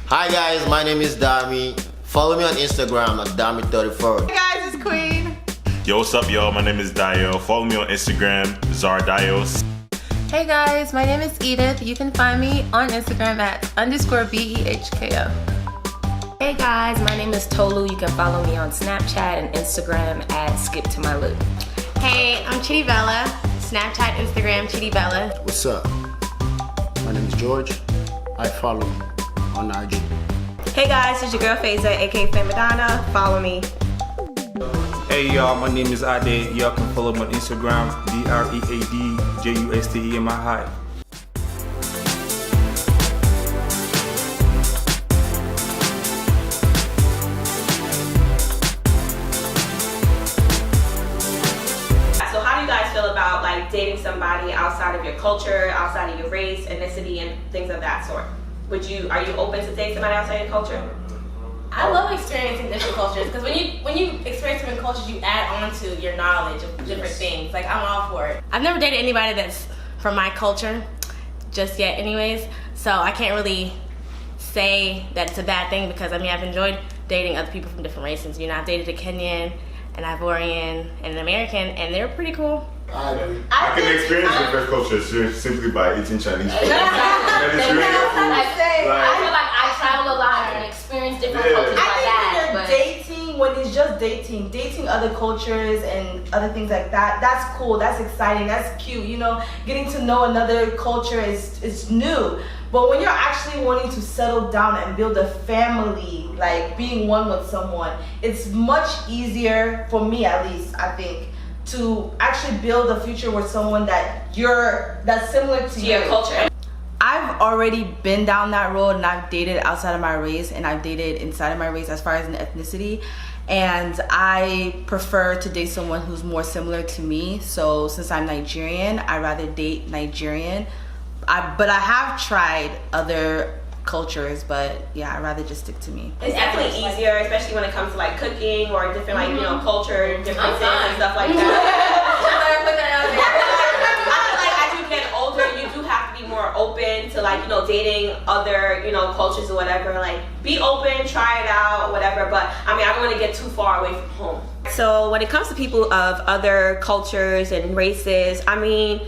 Hi guys, my name is Dami. Follow me on Instagram at Dami34. Hey guys, it's Queen. Yo, what's up, y'all? My name is DAYO. Follow me on Instagram, ZarDayos. Hey guys, my name is Edith. You can find me on Instagram at _BEHKO. Hey guys, my name is TOLU. You can follow me on Snapchat and Instagram at SkipToMyLook. Hey, I'm Chidi Bella. Snapchat, Instagram, Chidi Bella. What's up? My name is George. I follow me on IG. Hey guys, it's your girl FAIZAH, aka Madonna. Follow me. Hey y'all, my name is Ade. Y'all can follow me on Instagram, DREADJUSTEMI. So how do you guys feel about like dating somebody outside of your culture, outside of your race, ethnicity, and things of that sort? Are you open to date somebody outside your culture? I love experiencing different cultures because when you experience different cultures, you add on to your knowledge of different things. Like, I'm all for it. I've never dated anybody that's from my culture just yet anyways, so I can't really say that it's a bad thing because I mean, I've enjoyed dating other people from different races. You know, I've dated a Kenyan, an Ivorian, and an American, and they're pretty cool. I agree. I can experience different cultures simply by eating Chinese food. I feel like I travel a lot and experience different cultures like that. But dating, when it's just dating other cultures and other things like that, that's cool, that's exciting, that's cute, you know, getting to know another culture is new. But when you're actually wanting to settle down and build a family, like being one with someone, it's much easier, for me at least, I think, to actually build a future with someone that's similar to your culture. I've already been down that road, and I've dated outside of my race and I've dated inside of my race as far as an ethnicity, and I prefer to date someone who's more similar to me. So since I'm Nigerian, I'd rather date Nigerian. But I have tried other cultures, but yeah, I'd rather just stick to me. It's definitely easier, especially when it comes to like cooking or different like, you know, culture differences and stuff like that. As you get older, you do have to be more open to like, you know, dating other, you know, cultures or whatever. Like, be open, try it out, whatever. But I mean, I don't want to get too far away from home. So when it comes to people of other cultures and races, I mean,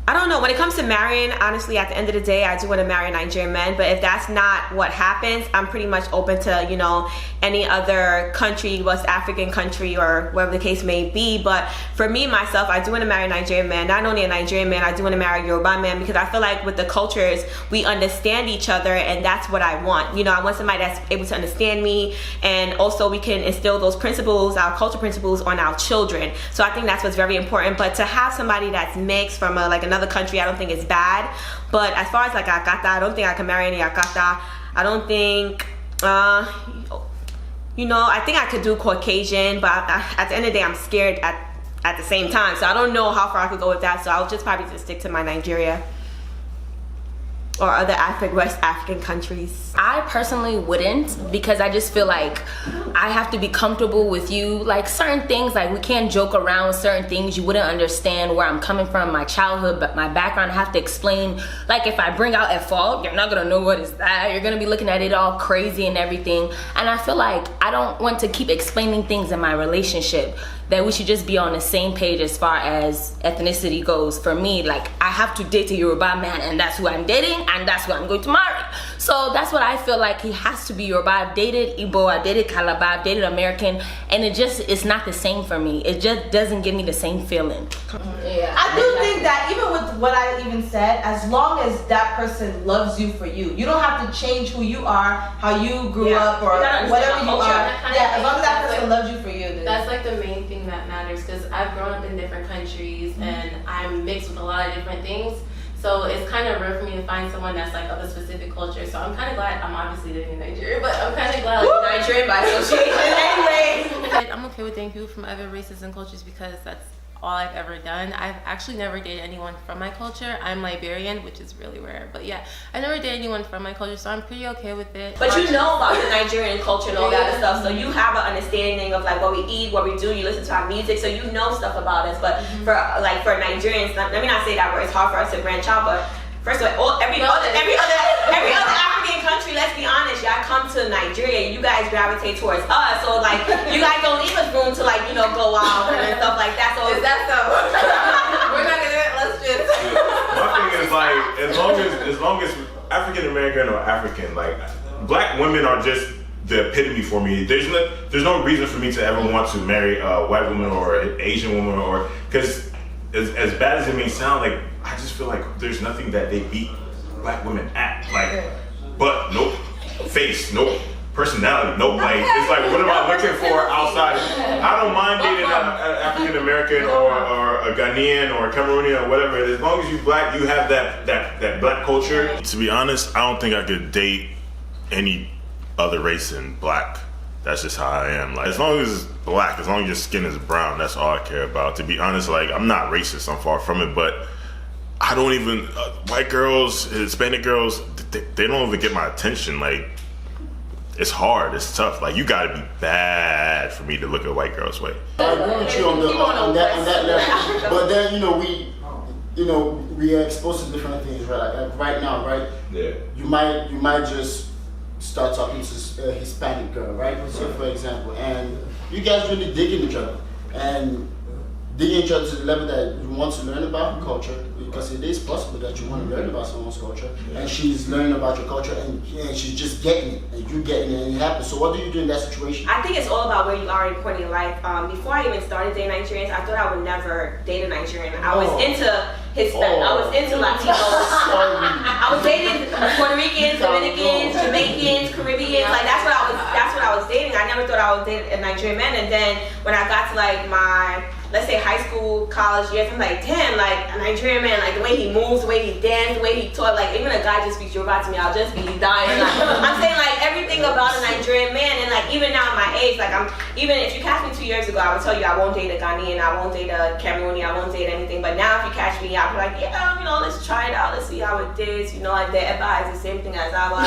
I don't know. When it comes to marrying, honestly, at the end of the day, I do want to marry a Nigerian man. But if that's not what happens, I'm pretty much open to, you know, any other country, West African country or whatever the case may be. But for me, myself, I do want to marry a Nigerian man. Not only a Nigerian man, I do want to marry a Yoruba man because I feel like with the cultures, we understand each other, and that's what I want. You know, I want somebody that's able to understand me, and also we can instill those principles, our culture principles, on our children. So I think that's what's very important. But to have somebody that's mixed from like another country, I don't think it's bad. But as far as like Akata, I don't think I can marry any Akata. I don't think you know, I think I could do Caucasian, but at the end of the day, I'm scared at the same time, so I don't know how far I could go with that. So I'll just probably just stick to my Nigeria or other West African countries. I personally wouldn't, because I just feel like I have to be comfortable with you. Like certain things, like we can't joke around with certain things. You wouldn't understand where I'm coming from, my childhood, but my background. I have to explain. Like if I bring out a fault, you're not gonna know what is that. You're gonna be looking at it all crazy and everything. And I feel like I don't want to keep explaining things in my relationship. That we should just be on the same page as far as ethnicity goes. For me, like I have to date a Yoruba man, and that's who I'm dating, and that's who I'm going to marry. So that's what I feel like. He has to be Yoruba. I've dated Igbo, I've dated Calabar, I've dated American, and it's not the same for me. It just doesn't give me the same feeling. Yeah, I do think that even with what I even said, as long as that person loves you for you, you don't have to change who you are, how you grew up, or whatever you are. Yeah, as long as that person loves you for you. Then. That's like the main thing that matters, because I've grown up in different countries and I'm mixed with a lot of different things. So it's kind of rare for me to find someone that's like of a specific culture. So I'm kind of glad. I'm obviously living in Nigeria, but I'm kind of glad like Nigerian by association anyway. I'm okay with dating people from other races and cultures because that's all I've ever done. I've actually never dated anyone from my culture. I'm Liberian, which is really rare, but yeah, I never dated anyone from my culture, so I'm pretty okay with it. But you know about the Nigerian culture and all that stuff, so you have an understanding of like what we eat, what we do. You listen to our music, so you know stuff about us. But for Nigerians, let me not say that word. It's hard for us to branch out, but first of all, every other African country, let's be honest, come to Nigeria, you guys gravitate towards us. So like, you guys don't leave us room to like, you know, go out and stuff like that. So Is that so? We're not gonna do it. Let's just. My thing is like, as long as African American or African, like black women are just the epitome for me. There's no reason for me to ever want to marry a white woman or an Asian woman, or because as bad as it may sound, like I just feel like there's nothing that they beat black women at. Like, but nope, face, nope. Personality, nope. Like it's like, what am I looking for outside? I don't mind dating an African American or a Ghanaian or a Cameroonian or whatever. As long as you black, you have that black culture. To be honest, I don't think I could date any other race than black. That's just how I am. Like, as long as it's black, as long as your skin is brown, that's all I care about. To be honest, like I'm not racist, I'm far from it, but I don't even white girls, Hispanic girls, they don't even get my attention. Like, it's hard, it's tough. Like, you gotta be bad for me to look at white girls' way. I agree with you on that level. But then, we are exposed to different things, right? Like right now, right? Yeah. You might just start talking to a Hispanic girl, right? So for example, and you guys really digging each other. And digging each other to the level that you want to learn about culture, because it is possible that you want to learn about someone's culture, and she's learning about your culture, and she's just getting it, and you getting it, and it happens. So what do you do in that situation? I think it's all about where you are in your point in your life. Before I even started dating Nigerians, I thought I would never date a Nigerian. I was into Hispanic, I was into Latinos. I was dating Puerto Ricans, Dominicans, Jamaicans, Caribbeans. Like that's what I was dating. I never thought I would date a Nigerian man. And then when I got to like my, let's say high school, college years, I'm like, damn, like a Nigerian man, like the way he moves, the way he dances, the way he talks, like even a guy just speaks Yoruba to me, I'll just be dying. Like, I'm saying like everything about a Nigerian man, and like even now at my age, like even if you catch me 2 years ago, I would tell you I won't date a Ghanaian, I won't date a Cameroonian, I won't date anything. But now if you catch me, I'll be like, yeah, let's try it out, let's see how it is. Like the Eba is the same thing as I was.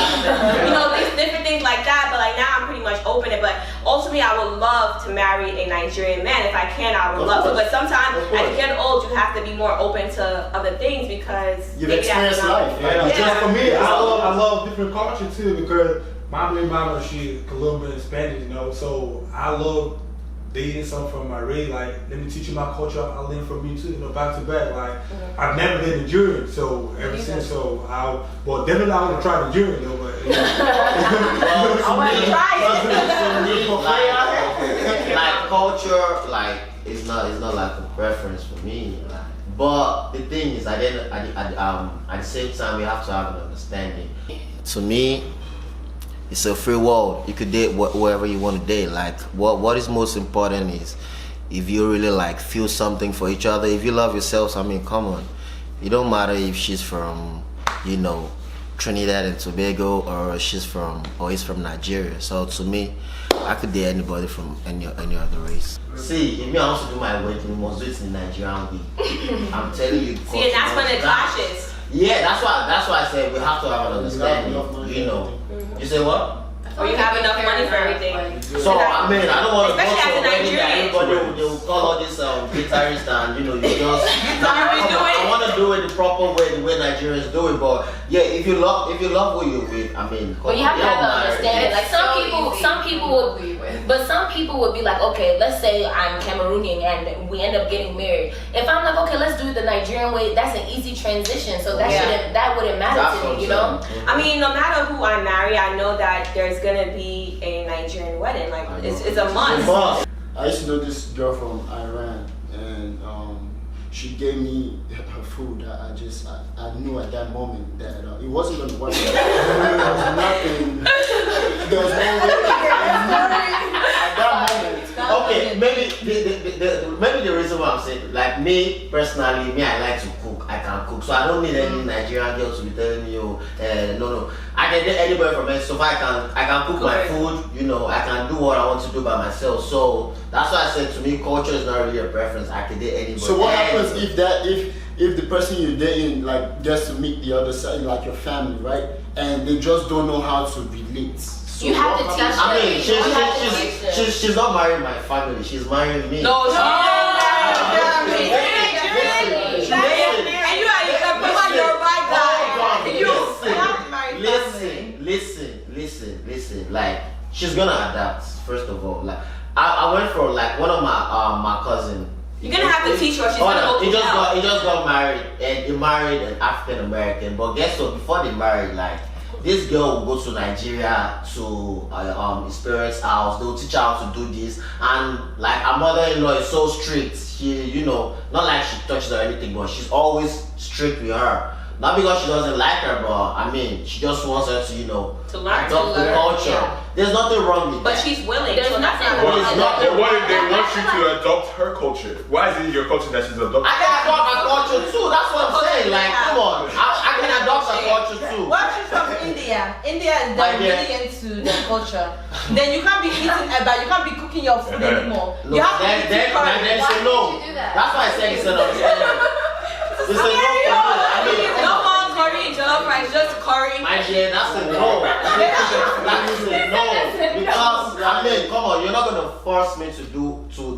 These different things like that. But like now I'm pretty much open it. But ultimately, I would love to marry a Nigerian man if I can. I would love to. But sometimes as you get old, you have to be more open to other things because you've experienced life. Just for me, I love different culture too, because my baby mama, she Colombian and Spanish, so I love dating someone from my race. Like, let me teach you my culture. I learn from you too, back to back. Like, I've never been Nigerian, so ever since, definitely I want to try Nigerian though, but I want to try it. Like culture, like it's not like a preference for me. But the thing is, at the same time, we have to have an understanding. To me, it's a free world. You could date whoever you want to date. Like what is most important is if you really like feel something for each other. If you love yourselves, I mean, come on. It don't matter if she's from, Trinidad and Tobago, or he's from Nigeria. So to me, I could date anybody from any other race. See, if me I want to do my wedding, we must do it in the Nigerian way. I'm telling you. See, and that's when it clashes. Yeah, that's why I said we have to have an understanding. You say what? Or you have enough money for everything. So I mean, I don't want to go especially to as a Nigerian. everybody they will call all this guitarists and you just. I want to do it the proper way, the way Nigerians do it. But yeah, if you love who you're with, I mean. But you have to have an understanding. Like some people would be like, okay, let's say I'm Cameroonian and we end up getting married. If I'm like, okay, let's do it the Nigerian way, that's an easy transition. So that wouldn't matter to me, I mean, no matter who I marry, I know that there's gonna be a Nigerian wedding. Like it's a must. I used to know this girl from Iran, and she gave me her food. I knew at that moment that it wasn't going to work. There was nothing. There was no way. At that moment. Okay, maybe the reason why I'm saying, like me personally, I like to cook. I can cook, so I don't need any Nigerian girl to be telling me, no. I can date anybody from it, so I can cook my food. I can do what I want to do by myself. So that's why I said to me, culture is not really a preference. I can date anybody. So what happens if the person you're dating like gets to meet the other side, like your family, right? And they just don't know how to relate. So you have to teach them. I mean, she's not marrying my family. She's marrying me. No, she's listen. Like, she's gonna adapt. First of all, like, I went for like one of my cousin. You're gonna have to teach her. She's gonna go he just got married, and he married an African American. But guess what? Before they married, like, this girl will go to Nigeria to his parents' house. They'll teach her how to do this, and like her mother-in-law is so strict. She, you know, not like she touched her or anything, but she's always strict with her. Not because she doesn't like her, but I mean, she just wants her to, you know, to learn, adopt the culture. Yeah. There's nothing wrong with but that. she's willing. There's so nothing Well, wrong. it's not. They want you to adopt her culture. Why is it your culture that she's adopting? I can adopt her culture too. That's what I'm saying. Like, come on, I can adopt her culture too. Well, she's from India. India is really into their culture. Then you can't be eating eba. You can't be cooking your food anymore. No, You have to eat then say no. That's why I said it's an It's a no. I mean, no more curry, jollof rice, just curry. My dear, that's a no. That's a no. Because I mean, come on, you're not gonna force me to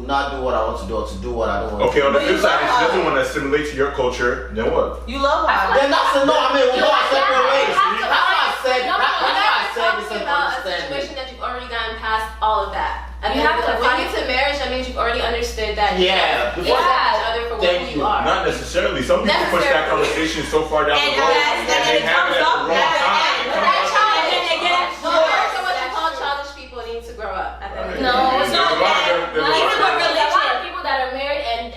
not do what I want to do or to do what I don't want. Okay, on the flip side, if she doesn't want to assimilate to your culture, then what? You love her. Then that's a no. I mean, we go our separate ways. That's why I said. No, That's why I said talking it's an about a understanding. situation that you've already gotten past all of that. And You then have to when you get to marriage, that means you've already understood that Yeah. you accept each other for Thank who you you. are. Not necessarily. Some people push that conversation so far down the road, and they it have comes it at up, the wrong time. and It comes that up- child, and then they get So what you call childish people need to grow up at the end of the day. No, it's There's not a lot that. of- there's a lot Even of- with religion, a lot of people that are married, and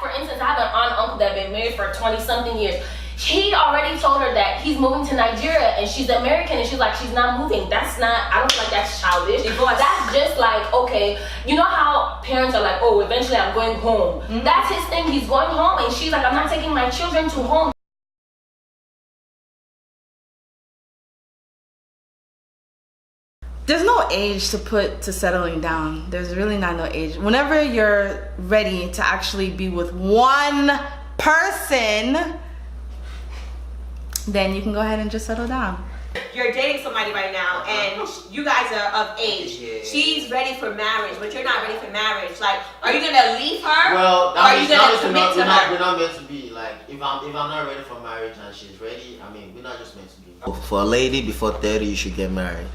for instance, I have an aunt and uncle that have been married for 20-something years. He already told her that he's moving to Nigeria, and she's American, and she's like, she's not moving. That's not, I don't feel like that's childish. That's just like, okay, you know how parents are like, oh, eventually I'm going home. That's his thing, he's going home, and she's like, I'm not taking my children to home. There's no age to settling down. There's really not no age. Whenever you're ready to actually be with one person, then you can go ahead and just settle down. You're dating somebody right now, and you guys are of age. Yeah. She's ready for marriage, but you're not ready for marriage. Like, are you gonna leave her? Well, or are you gonna commit to her? we're not meant to be. Like, if I'm not ready for marriage and she's ready, I mean, we're not just meant to be. For a lady before 30, you should get married.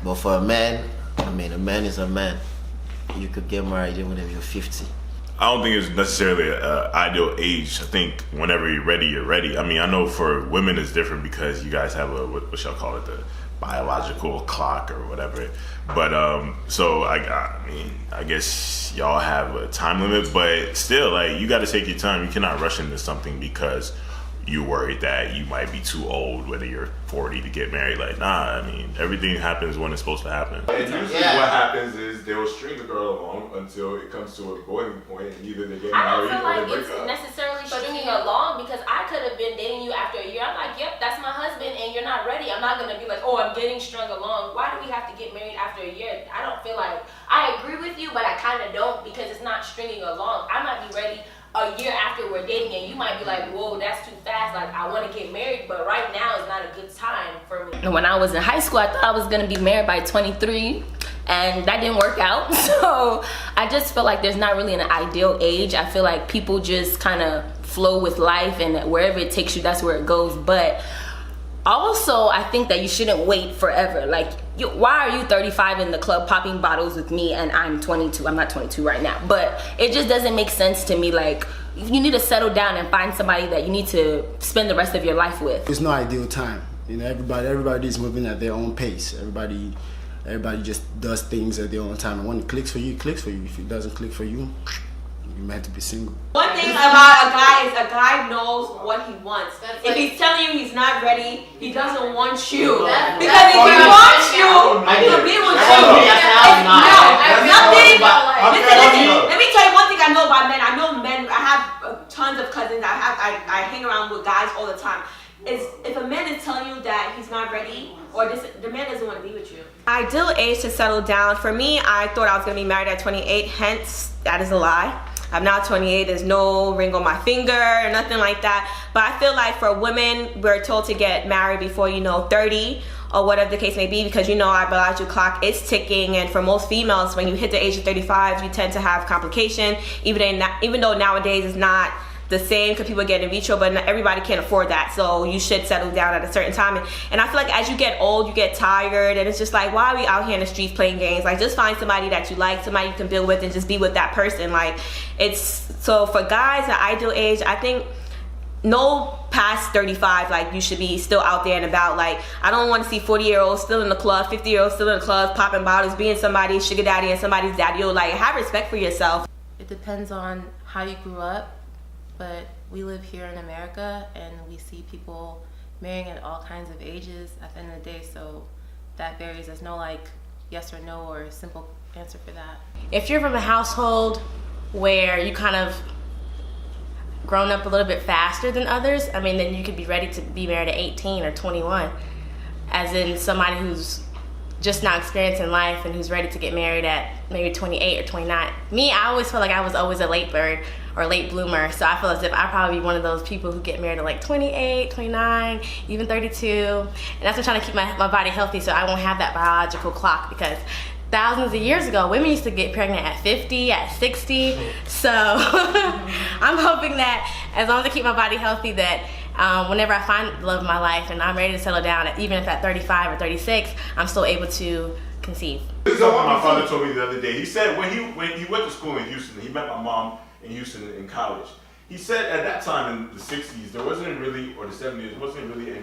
But for a man, I mean, a man is a man. You could get married even if you're 50. I don't think it's necessarily an ideal age. I think whenever you're ready, you're ready. I mean, I know for women it's different because you guys have a, what y'all call it, the biological clock or whatever. But so I mean, I guess y'all have a time limit, but still, like, you got to take your time. You cannot rush into something because you're worried that you might be too old, whether you're 40 to get married. Like, nah, I mean, everything happens when it's supposed to happen. And usually what happens is they will string the girl along until it comes to a boiling point, and either they get I don't married feel or like they break it's up. necessarily stringing along, because I could have been dating you after a year. I'm like, yep, that's my husband, and you're not ready. I'm not gonna be like, oh, I'm getting strung along. Why do we have to get married after a year? I don't feel like, I agree with you, but I kind of don't, because it's not stringing along. I might be ready a year after we're dating, and you might be like, whoa, that's too fast. Like, I want to get married, but right now is not a good time for me. And when I was in high school, I thought I was gonna be married by 23, and that didn't work out. So I just feel like there's not really an ideal age. I feel like people just kind of flow with life, and wherever it takes you, that's where it goes. But also, I think that you shouldn't wait forever. Like, why are you 35 in the club popping bottles with me and I'm 22? I'm not 22 right now, but it just doesn't make sense to me. Like, you need to settle down and find somebody that you need to spend the rest of your life with. There's no ideal time. You know, everybody's moving at their own pace. Everybody just does things at their own time. And when it clicks for you, it clicks for you. If it doesn't click for you, you're meant to be single. One thing about a guy is a guy knows what he wants. If he's telling you he's not ready, he doesn't want you. Because if he wants you, he'll be with you. Let me tell you one thing I know about men. I know men. I have tons of cousins. I hang around with guys all the time. If a man is telling you that he's not ready, or the man doesn't want to be with you. Ideal age to settle down. For me, I thought I was going to be married at 28. Hence, that is a lie. I'm now 28. There's no ring on my finger or nothing like that. But I feel like for women, we're told to get married before, 30 or whatever the case may be, because our biological clock is ticking. And for most females, when you hit the age of 35, you tend to have complication. Even though nowadays it's not the same because people get in vitro, but not everybody can't afford that. So you should settle down at a certain time. And I feel like as you get old, you get tired, and it's just like, why are we out here in the streets playing games? Like, just find somebody that you like, somebody you can build with, and just be with that person. Like, it's so for guys, the ideal age, I think no past 35, like you should be still out there and about. Like, I don't want to see 40-year-olds still in the club, 50-year-olds still in the club, popping bottles, being somebody's sugar daddy and somebody's daddy. Like, have respect for yourself. It depends on how you grew up, but we live here in America and we see people marrying at all kinds of ages at the end of the day, so that varies. There's no like yes or no or simple answer for that. If you're from a household where you kind of grown up a little bit faster than others, I mean, then you could be ready to be married at 18 or 21, as in somebody who's just now experiencing life and who's ready to get married at maybe 28 or 29. Me, I always felt like I was always a late bird or late bloomer, so I feel as if I'd probably be one of those people who get married at like 28, 29, even 32, and that's what I'm trying to keep my body healthy so I won't have that biological clock, because thousands of years ago, women used to get pregnant at 50, at 60, so I'm hoping that as long as I keep my body healthy, that whenever I find the love of my life and I'm ready to settle down, even if at 35 or 36, I'm still able to conceive. This is something my father told me the other day. He said when he went to school in Houston, he met my mom in Houston in college. He said at that time in the 60s, there wasn't really, or the 70s, there wasn't really a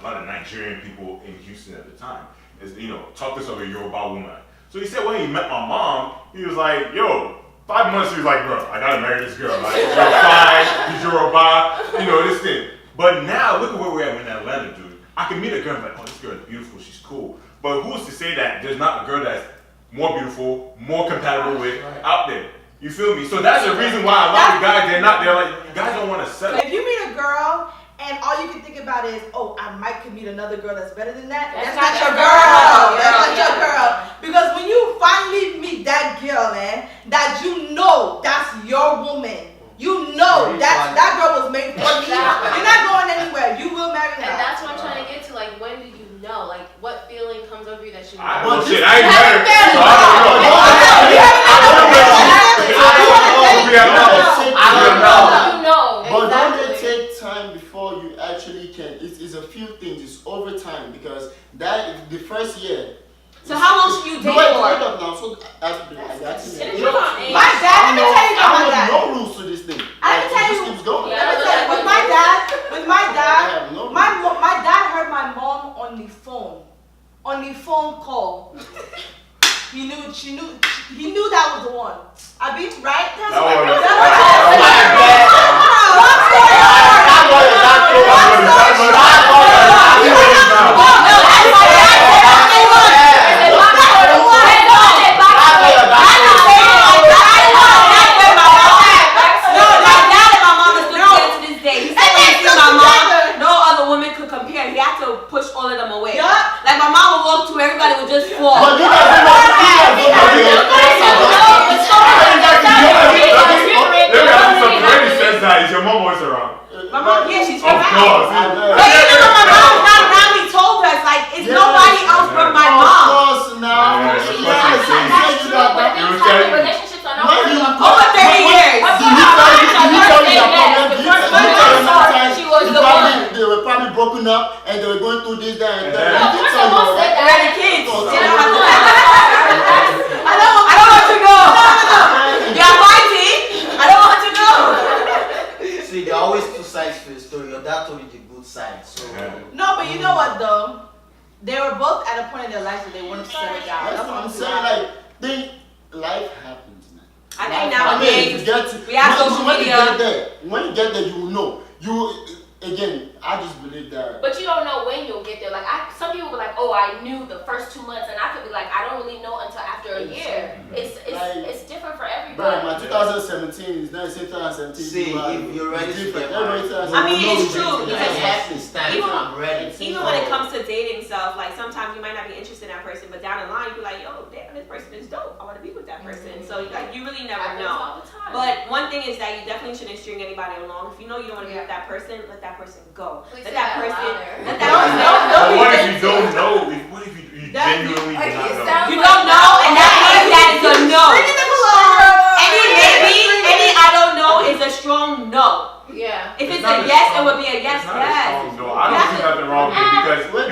lot of Nigerian people in Houston at the time. As, you know, talk this over a Yoruba woman. So he said when he met my mom, he was like, yo, 5 months, he was like, bro, I gotta marry this girl. Like, you're fine, he's Yoruba, you know, this thing. But now, look at where we're at in Atlanta, dude. I can meet a girl and be like, oh, this girl is beautiful, she's cool. But who's to say that there's not a girl that's more beautiful, more compatible with out there? You feel me? So that's the reason why a lot of guys, they're like, you guys don't want to settle. If you meet a girl and all you can think about is, oh, I might could meet another girl that's better than that, that's not your girl. That's not your girl. Because when you finally meet that girl, man, that you know that's your woman. You know that girl was made for you. You're not going anywhere. You will marry her. And that's what I'm trying to get to. Like, when do you know? Like, what feeling comes over you that you know? I don't know shit. I ain't married. So I don't know. But don't it take time before you actually can? It's a few things. It's over time, because that the first year. So how long should you date for? Hold up now. So my dad, let me tell you about my dad. No rules to this thing. I can tell you. Keeps going. Let me tell you. With my dad, my dad heard my mom on the phone call. He knew that was the one. I be right. That's your mom always around? My mom, yeah, she's of course. But even though my mom's not around, he told us, like, it's nobody else but my mom. Of course, now. That's true, but these type of relationships are not over 30 years. They were probably broken up and they were going through this, that, and that. I don't want to go. You're fighting. I don't want to go. See, there are always two sides to the story. Your dad told you the good side. So no, but you know what though? They were both at a point in their lives that they wanted to settle down. That's what I'm saying. Like, life happens, man. I think nowadays we have social media. When you get there, you will know. Again, I just believe that. But you don't know when you'll get there. Like, some people were like, oh, I knew the first 2 months, and I could be like, I don't really know until after a year. It's different for everybody. Bro, my 2017 is not the same 2017. See, if you're ready to get married, I mean, it's true. I'm ready. Even when it comes to dating stuff, like sometimes you might not be interested in that person, but down the line you be like, yo, damn, this person is dope. I want to be with that person. So like, you really never know. But one thing is that you definitely shouldn't string anybody along. If you know you don't want to be with that person, let that person go. Let that person. What if you don't know? What if you genuinely do not know? You don't know, and that means that is a no. Any I don't know is a strong no.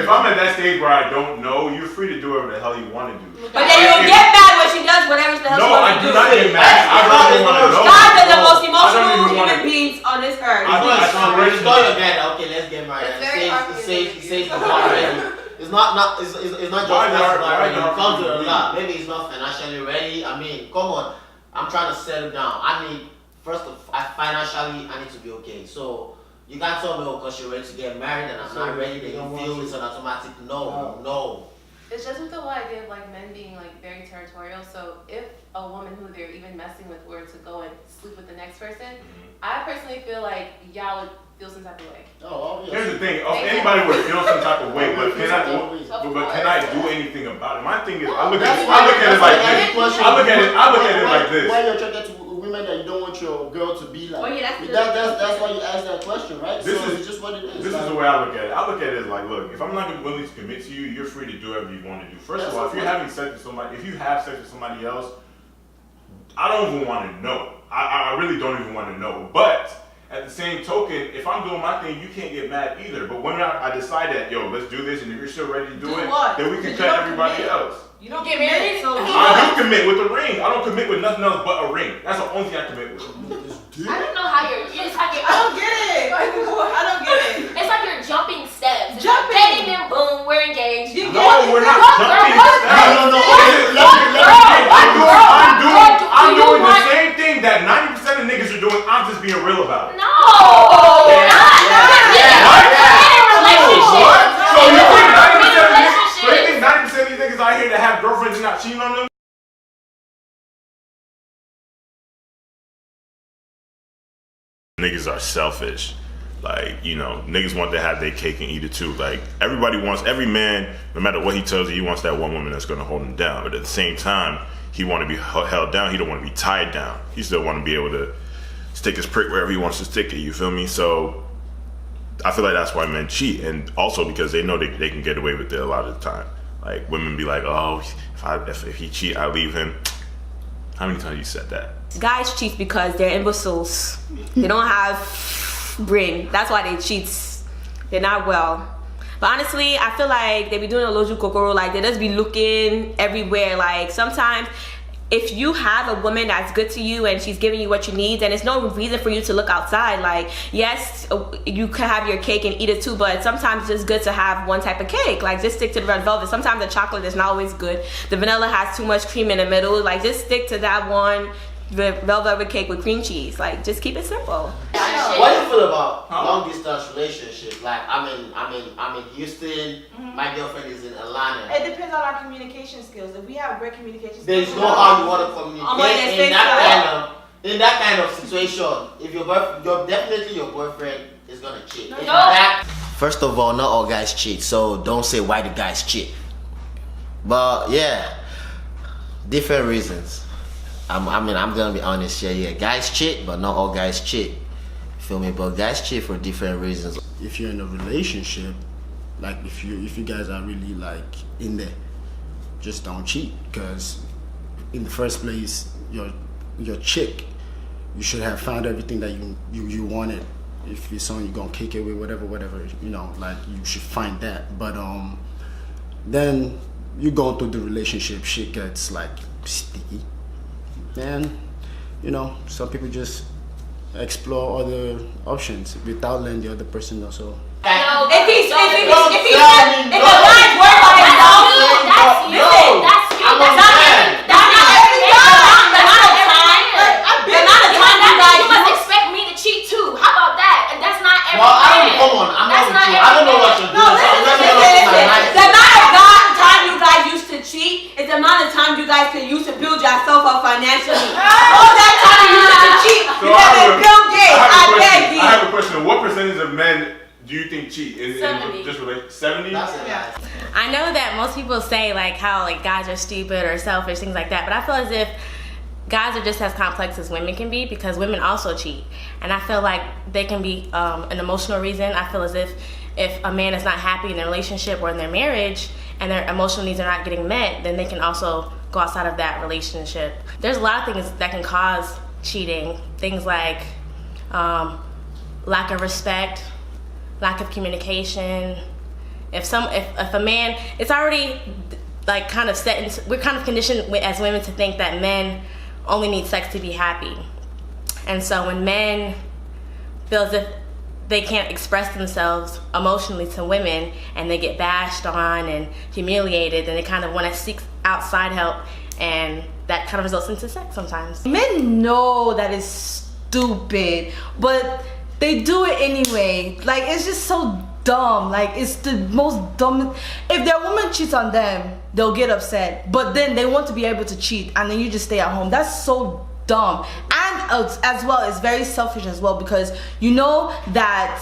if I'm at that stage where I don't know, you're free to do whatever the hell you want to do. But then you'll get mad when she does whatever the hell she No, I wants do to do. not get mad. I really want to know. Guys are the most I don't emotional even human wanna- beings on this earth. It's not your dad. Okay, let's get married. It's very It says the not ready. It's not just not ready. It comes with a lot. Maybe it's not financially ready. I mean, come on. I'm trying to settle down. I need financially, I need to be okay. So you can't tell me because you're ready to get married and I'm not ready. Then you feel it's an automatic no. It's just with the whole idea of like men being like very territorial. So if a woman who they're even messing with were to go and sleep with the next person, I personally feel like y'all would feel some type of way. Here's the thing: anybody would feel some type of way, but can I do anything about it? My thing is, I look at it like this. Why you're attracted to women that you don't want your girl to be like? Oh, yeah, that's why you ask that question, right? This so is it's just what it is. This is the way I look at it. I look at it as like, look, if I'm not willing to commit to you, you're free to do whatever you want to do. First of all, if you're having sex with somebody, if you have sex with somebody else, I don't even want to know. I really don't even want to know. But at the same token, if I'm doing my thing, you can't get mad either. But when I decide that, yo, let's do this, and if you're still ready to do it, then we can cut everybody else. You don't get married, so I do commit with a ring. I don't commit with nothing else but a ring. That's the only thing I commit with. I don't know how you're. It's like I don't get it. I don't get it. It's like you're jumping steps. It's Jumping. Like dating, then boom, we're engaged. No, we're not jumping steps. I'm doing the same thing that 90% of niggas are doing. I'm just being real about it. No, you're not. So you think 90% of these niggas out here that have girlfriends and not cheating on them? Niggas are selfish. Like, you know, niggas want to have their cake and eat it too. Like, every man, no matter what he tells you, he wants that one woman that's going to hold him down. But at the same time, he want to be held down. He don't want to be tied down. He still want to be able to stick his prick wherever he wants to stick it. You feel me? So I feel like that's why men cheat. And also because they know they can get away with it a lot of the time. Like, women be like, oh, if he cheat, I leave him. How many times you said that? Guys cheat because they're imbeciles. They don't have brain. That's why they cheat. They're not well. But honestly, I feel like they be doing a loju kokoro. Like, they just be looking everywhere. Like, sometimes if you have a woman that's good to you and she's giving you what you need, then there's no reason for you to look outside. Like, yes, you can have your cake and eat it too, but sometimes it's just good to have one type of cake. Like, just stick to the red velvet. Sometimes the chocolate is not always good. The vanilla has too much cream in the middle. Like, just stick to that one red velvet cake with cream cheese. Like, just keep it simple. What do you feel about long distance relationship? Like, I'm in Houston. My girlfriend is in Atlanta. It depends on our communication skills. If we have great communication skills, There's no how you want to communicate in that kind of situation. If your boyfriend is gonna cheat. First of all, not all guys cheat, so don't say why the guys cheat. But yeah, different reasons. I'm gonna be honest here. Yeah, guys cheat, but not all guys cheat. Feel me? But guys cheat for different reasons. If you're in a relationship, like if you guys are really like in there, just don't cheat. Because in the first place, your chick, you should have found everything that you wanted. If it's something you're gonna kick it with, whatever, you know, like you should find that. But then you go through the relationship, shit gets like sticky. And you know, some people just explore other options without letting the other person know. So If a guy's worried about himself, that's you. That's you. That's not every. That's not every time. The amount of time you guys. You must expect me to cheat too. How about that? And that's not every. Well, come on. I'm not with you. I don't know what you're doing. The amount of time you guys used to cheat is the amount of time you guys can use to build yourself up financially. All that time you used to cheat, you never build it. I beg you. I have a question. What percentage of men do you think cheat? 70. Just relate 70? I know that most people say like how like guys are stupid or selfish, things like that, but I feel as if guys are just as complex as women can be, because women also cheat. And I feel like they can be an emotional reason. I feel as if a man is not happy in their relationship or in their marriage and their emotional needs are not getting met, then they can also go outside of that relationship. There's a lot of things that can cause cheating. Things like lack of respect, lack of communication, If a man, it's already like kind of set we're kind of conditioned as women to think that men only need sex to be happy. And so when men feel as if they can't express themselves emotionally to women and they get bashed on and humiliated, then they kind of want to seek outside help, and that kind of results into sex sometimes. Men know that is stupid, but they do it anyway. Like, it's just so dumb. Like, it's the most dumb. If their woman cheats on them, they'll get upset, but then they want to be able to cheat, and then you just stay at home. That's so dumb. And as well, it's very selfish as well, because you know that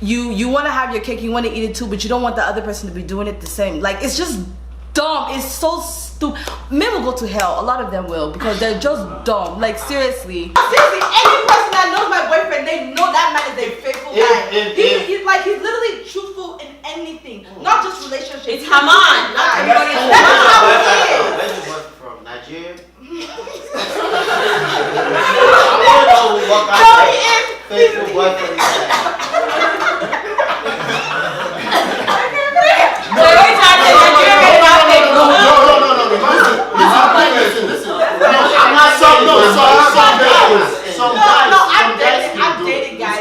you want to have your cake, you want to eat it too, but you don't want the other person to be doing it the same. Like, it's just dumb. It's so stupid. Men will go to hell. A lot of them will, because they're just dumb. Like, seriously, any person that knows my boyfriend, they know that man is a faithful guy. He's literally truthful in anything, not just relationships. It's Haman. Not everybody is That's how he is. Where's your boyfriend from? Nigeria? I want to know what kind of faithful boyfriend is that. I've dated guys.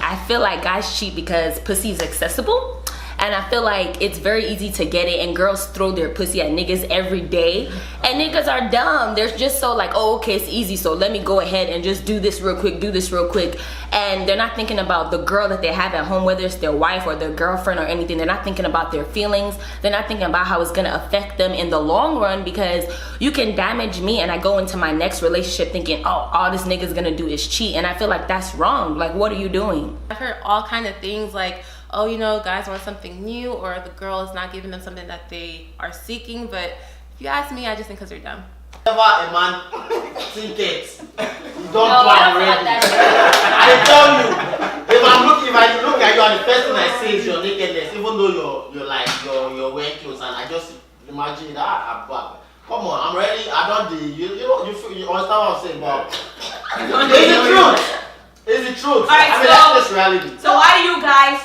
I feel like guys cheat because pussy is accessible. And I feel like it's very easy to get it, and girls throw their pussy at niggas every day. And niggas are dumb. They're just so like, oh, okay, it's easy, so let me go ahead and just do this real quick. And they're not thinking about the girl that they have at home, whether it's their wife or their girlfriend or anything. They're not thinking about their feelings. They're not thinking about how it's gonna affect them in the long run, because you can damage me and I go into my next relationship thinking, oh, all this nigga's gonna do is cheat. And I feel like that's wrong. Like, what are you doing? I've heard all kind of things like, oh, you know, guys want something new, or the girl is not giving them something that they are seeking. But if you ask me, I just think because they're dumb. Never a man think it. You don't plan already. I tell you, if I look at you and the first thing I see is your nakedness, even though you're like you're wearing clothes, and I just imagine that. Come on, I'm ready. I don't do you understand what I'm saying, but it's the truth. It's the truth. Alright, I mean, that's just reality. So why do you guys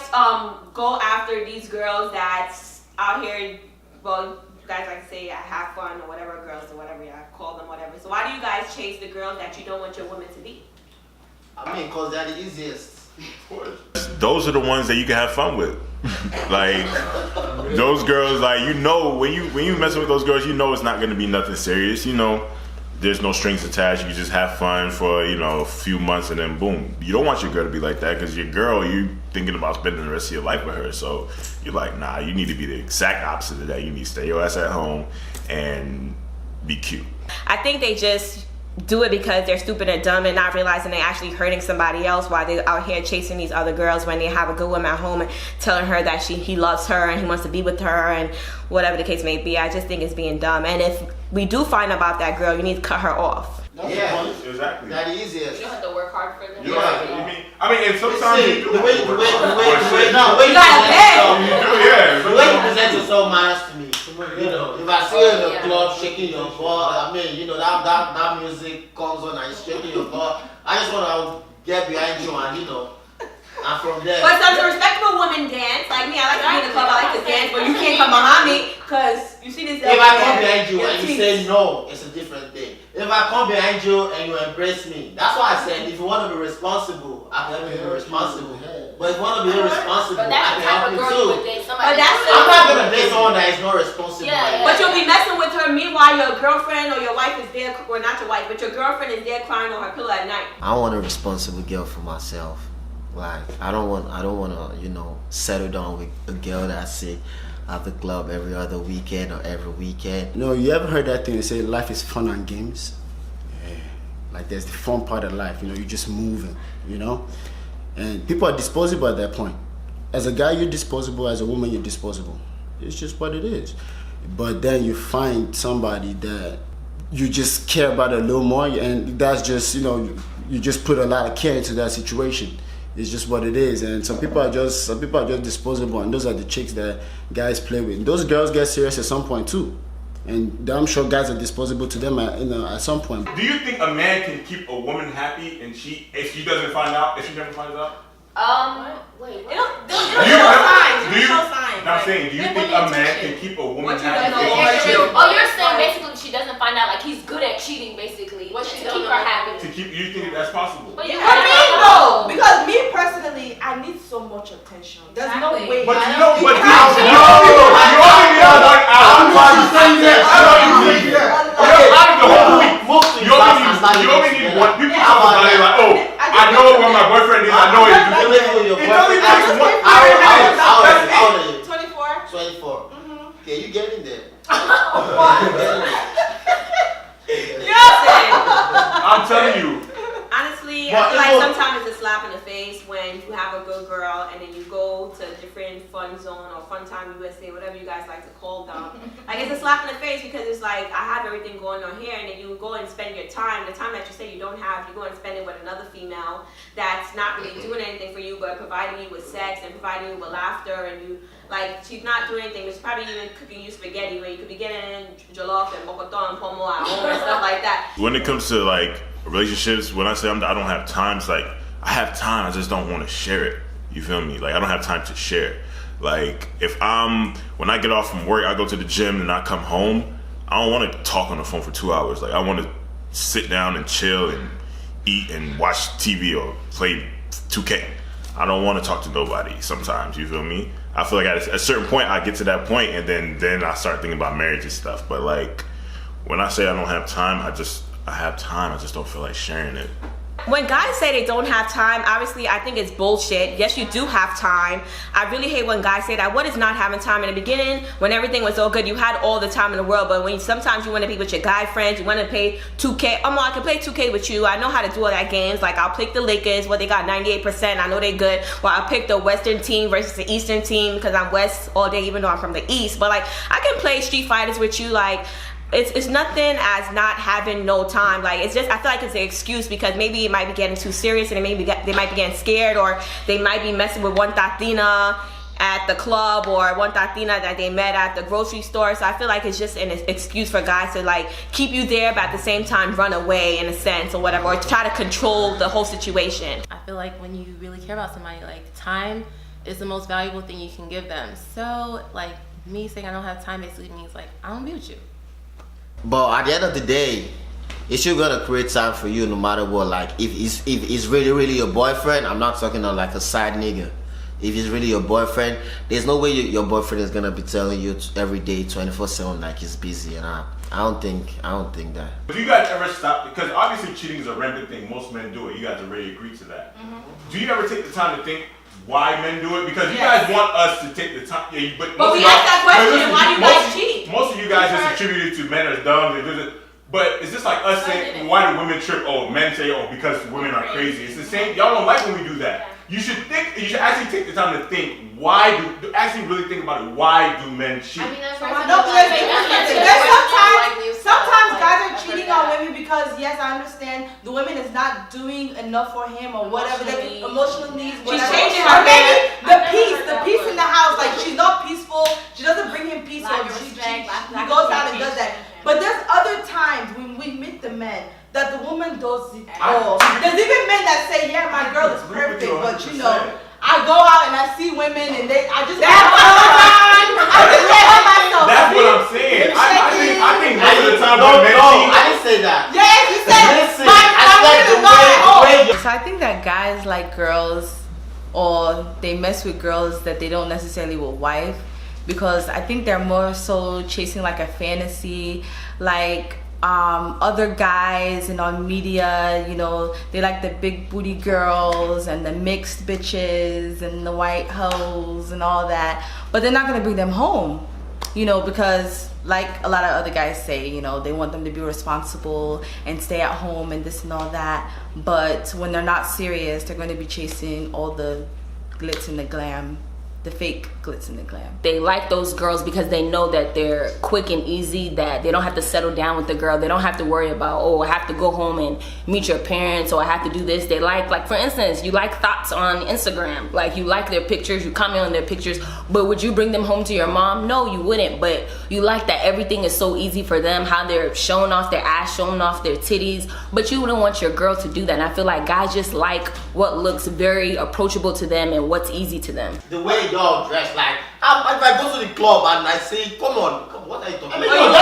go after these girls that's out here? Well, you guys like to say I have fun or whatever, girls or whatever, yeah, call them whatever. So why do you guys chase the girls that you don't want your women to be? I mean, cause they're the easiest. Those are the ones that you can have fun with. Like those girls, like, you know, when you messing with those girls, you know it's not gonna be nothing serious. You know, there's no strings attached. You just have fun for, you know, a few months, and then boom. You don't want your girl to be like that, because your girl, you thinking about spending the rest of your life with her. So you're like, nah, you need to be the exact opposite of that. You need to stay your ass at home and be cute. I think they just do it because they're stupid and dumb and not realizing they're actually hurting somebody else while they're out here chasing these other girls when they have a good woman at home and telling her that he loves her and he wants to be with her and whatever the case may be. I just think it's being dumb. And if we do find about that girl, you need to cut her off. Yeah, exactly. That's the easiest. You don't have to work hard for them. I mean, and sometimes See, you do. the way you present yourself matters to me. You know, if I see you in the club shaking your butt, I mean, you know, that music comes on and you're shaking your butt, I just want to get behind you and, you know, and from there. But some respectable women dance. Like me, I like to be in the club, I like to dance, but you can't come behind me because you see this. If I come behind you and you say no, it's a different thing. If I come behind you and you embrace me, that's why I said if you want to be responsible, I can help you be responsible. But if you want to be irresponsible, I can help you too. But that's I'm not gonna date someone that is not responsible. Yeah. But you'll be messing with her. Meanwhile, your girlfriend or your wife is there, or not your wife, but your girlfriend is there crying on her pillow at night. I want a responsible girl for myself. Like I don't want to, you know, settle down with a girl that I see at the club every other weekend or every weekend. No, you ever heard that thing? They say life is fun and games. Yeah. Like there's the fun part of life. You know, you're just moving. You know, and people are disposable at that point. As a guy, you're disposable. As a woman, you're disposable. It's just what it is. But then you find somebody that you just care about a little more, and that's just, you know, you just put a lot of care into that situation. It's just what it is, and some people are just disposable, and those are the chicks that guys play with. Those girls get serious at some point too. And I'm sure guys are disposable to them at some point. Do you think a man can keep a woman happy and cheat if she doesn't find out? If she never finds out? Wait. I'm saying, do you think a man can keep a woman happy? Oh, you're saying basically she doesn't find out, like he's good at cheating, basically, to keep her happy. You think that's possible? But me, no, because me personally, I need so much attention. There's no way. But you only need 1 hour. You only need one. People talk about it like, oh, I know where my boyfriend is. I know it. It only takes 1 hour. How old are you? 24. 24. Okay, you getting there. I'm telling you. Honestly, I feel like sometimes it's a slap in the face when you have a good girl and then you go to a different fun zone or fun time USA, whatever you guys like to call them. Like, it's a slap in the face because it's like, I have everything going on here, and then you go and spend your time, the time that you say you don't have, you go and spend it with another female that's not really doing anything for you but providing you with sex and providing you with laughter, and you, like, she's not doing anything. She's probably even cooking you spaghetti where you could be getting jollof and bokoto and pomo at home and stuff like that. When it comes to like relationships, when I say I don't have time, it's like I have time, I just don't want to share it. You feel me? Like, I don't have time to share. Like, when I get off from work, I go to the gym and I come home, I don't want to talk on the phone for 2 hours. Like, I want to sit down and chill and eat and watch TV or play 2K. I don't want to talk to nobody sometimes, you feel me? I feel like at a certain point, I get to that point and then I start thinking about marriage and stuff. But like, when I say I don't have time, I have time, I just don't feel like sharing it. When guys say they don't have time, obviously I think it's bullshit. Yes, you do have time. I really hate when guys say that. What is not having time? In the beginning, when everything was so good, you had all the time in the world, but when sometimes you want to be with your guy friends, you want to play 2K. I can play 2K with you. I know how to do all that games. Like, I'll pick the Lakers, they got 98%. I know they're good. Or I'll pick the Western team versus the Eastern team because I'm West all day, even though I'm from the East. But like, I can play Street Fighters with you. Like, it's nothing as not having no time. Like, it's just, I feel like it's an excuse because maybe it might be getting too serious and they might be getting scared, or they might be messing with one tatina at the club or one tatina that they met at the grocery store. So I feel like it's just an excuse for guys to like keep you there but at the same time run away in a sense or whatever, or to try to control the whole situation. I feel like when you really care about somebody, like, time is the most valuable thing you can give them. So like, me saying I don't have time basically means like I don't be with you. But at the end of the day, it's still gonna create time for you no matter what. Like, if it's really your boyfriend, I'm not talking about like a side nigga. If it's really your boyfriend, there's no way your boyfriend is gonna be telling you every day 24/7 like he's busy, and I don't think that. Do you guys ever stop? Because obviously cheating is a rampant thing. Most men do it. You guys already agree to that. Do you ever take the time to think why men do it? Because you guys want us to take the time. Yeah, but we asked that question. Why do you guys cheat? Most of you guys just attribute it to men are dumb. But it's just like us saying, why do women trip? Oh, men say, oh, because women are crazy. It's the same. Y'all don't like when we do that. You should actually take the time to think, actually really think about it. Why do men cheat? I mean, that's sometimes guys are cheating on women because, yes, I understand the woman is not doing enough for him or whatever, the emotional needs, whatever. She's changing or her maybe the peace in the house, like she's not peaceful, she doesn't bring him peace, or he goes out and does that. But there's other times when we meet the men that the woman does it all. There's even men that say, yeah, my girl is perfect, but you know, I go out and I see women and I just can't help myself. That's what I'm saying. I think most of the time when men cheat. I didn't say that. Yes, you said So I think that guys like girls, or they mess with girls that they don't necessarily will wife, because I think they're more so chasing like a fantasy, like other guys and on media, you know, they like the big booty girls and the mixed bitches and the white hoes and all that, but they're not gonna bring them home, you know, because like a lot of other guys say, you know, they want them to be responsible and stay at home and this and all that, but when they're not serious, they're going to be chasing all the glitz and the glam the fake glitz and the glam. They like those girls because they know that they're quick and easy, that they don't have to settle down with the girl. They don't have to worry about, oh, I have to go home and meet your parents, or I have to do this. They like for instance, you like thoughts on Instagram. Like, you like their pictures, you comment on their pictures, but would you bring them home to your mom? No, you wouldn't, but you like that everything is so easy for them, how they're showing off their ass, showing off their titties, but you wouldn't want your girl to do that. And I feel like guys just like what looks very approachable to them and what's easy to them. The way y'all dress, like, if I go to the club and I say, come on, what are you talking about?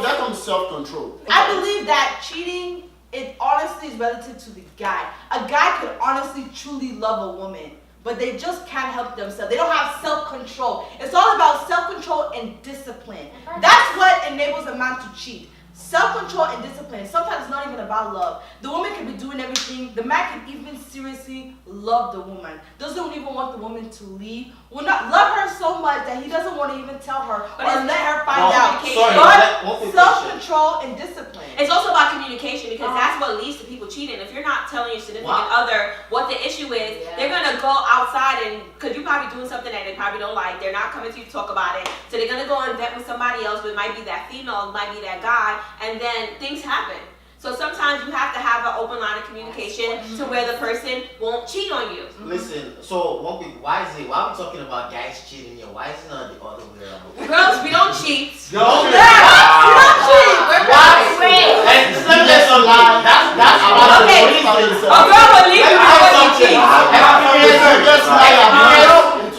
That comes self-control. I believe that cheating, it honestly is relative to the guy. A guy could honestly truly love a woman, but they just can't help themselves. They don't have self-control. It's all about self-control and discipline. That's what enables a man to cheat. Self-control and discipline. Sometimes it's not even about love. The woman can be doing everything. The man can even seriously love the woman. Doesn't even want the woman to leave. Will not love her so much that he doesn't want to even tell her or let her find out. But self-control and discipline. It's also about communication, because that's what leads to people cheating. If you're not telling your significant other what the issue is, they're going to go outside, and because you're probably doing something that they probably don't like, they're not coming to you to talk about it. So they're going to go and vet with somebody else, but it might be that female, it might be that guy, and then things happen. So sometimes you have to have an open line of communication to where the person won't cheat on you. Listen, so one quick, why are we talking about guys cheating here? Why is it not the other way around? Girls, we don't cheat. Girls, we don't cheat. We're and let me just lie. That's okay. A girl will leave you before you cheat.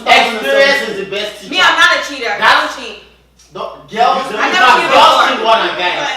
Experience is the best teacher. Me, I'm not a cheater. I don't cheat. Girls, I never cheat more than guys.